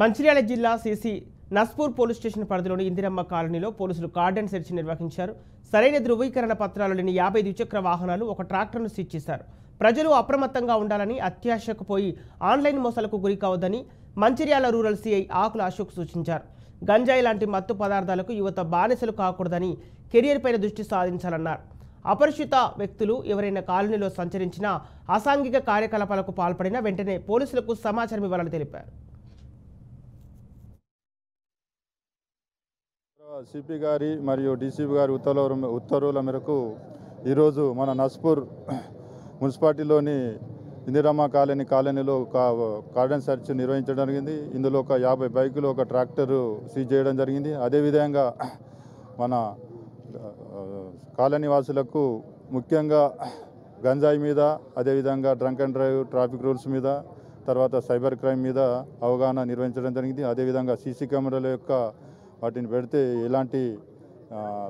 మంచిర్యాల జిల్లా CC Naspur police station పరిధిలోని ఇందిరమ్మ కాలనీలో పోలీసులు కార్డన్ సెర్చ్ నిర్వహించారు. సరైన ధృవీకరణ పత్రాలు లేని 50 ద్విచక్ర వాహనాలు, ఒక ట్రాక్టర్ను సీజ్ చేశారు. ప్రజలు అప్రమత్తంగా ఉండాలని, అత్యాశకు పోయి ఆన్లైన్ మోసాలకు గురి కావద్దని మంచిర్యాల రూరల్ సిఐ ఆకుల అశోక్ సూచించారు. గంజాయి లాంటి మత్తు పదార్థాలకు యువత బానిసలు కాకూడదని, కెరియర్ పైన దృష్టి సాధించాలన్నారు. అపరిచిత వ్యక్తులు ఎవరైనా కాలనీలో సంచరించినా, అసాంఘిక కార్యకలాపాలకు పాల్పడినా వెంటనే పోలీసులకు సమాచారం ఇవ్వాలని తెలిపారు. సిపి గారి మరియు డీసీపీ గారి ఉత్తర్వుల మేరకు ఈరోజు మన నస్పూర్ మున్సిపాలిటీలోని ఇందిరమ్మ కాలనీలో కార్డన్ సెర్చ్ నిర్వహించడం జరిగింది. ఇందులో ఒక 50 బైకులు, ఒక ట్రాక్టరు సీజ్ చేయడం జరిగింది. అదేవిధంగా మన కాలనీ వాసులకు ముఖ్యంగా గంజాయి మీద, అదేవిధంగా drunk and drive, traffic rules మీద, తర్వాత సైబర్ క్రైమ్ మీద అవగాహన నిర్వహించడం జరిగింది. అదేవిధంగా సీసీ కెమెరాల యొక్క వాటిని పెడితే ఎలాంటి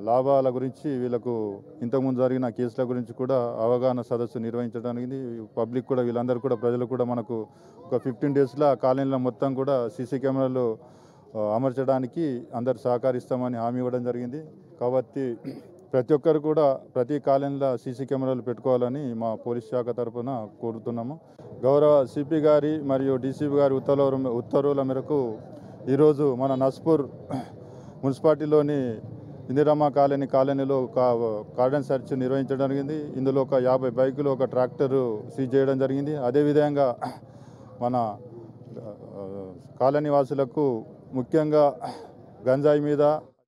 లాభాల గురించి, వీళ్ళకు ఇంతకుముందు జరిగిన కేసుల గురించి కూడా అవగాహన సదస్సు నిర్వహించడానికి పబ్లిక్ కూడా, వీళ్ళందరూ కూడా, ప్రజలు కూడా మనకు ఒక 15 డేస్లో కాలనీలో మొత్తం కూడా సీసీ కెమెరాలు అమర్చడానికి అందరు సహకరిస్తామని హామీ ఇవ్వడం జరిగింది. కాబట్టి ప్రతి ఒక్కరు కూడా ప్రతి కాలనీలో సీసీ కెమెరాలు పెట్టుకోవాలని మా పోలీస్ శాఖ తరఫున కోరుతున్నాము. గౌరవ సిపి గారి మరియు డీసీపీ గారి ఉత్తర్వుల మేరకు ఈరోజు మన నస్పూర్ మున్సిపాలిటీలోని ఇందిరమ్మ కాలనీలో కార్డన్ సెర్చ్ నిర్వహించడం జరిగింది. ఇందులో ఒక 50 బైకులు, ఒక ట్రాక్టరు సీజ్ చేయడం జరిగింది. అదేవిధంగా మన కాలనీ వాసులకు ముఖ్యంగా గంజాయి మీద,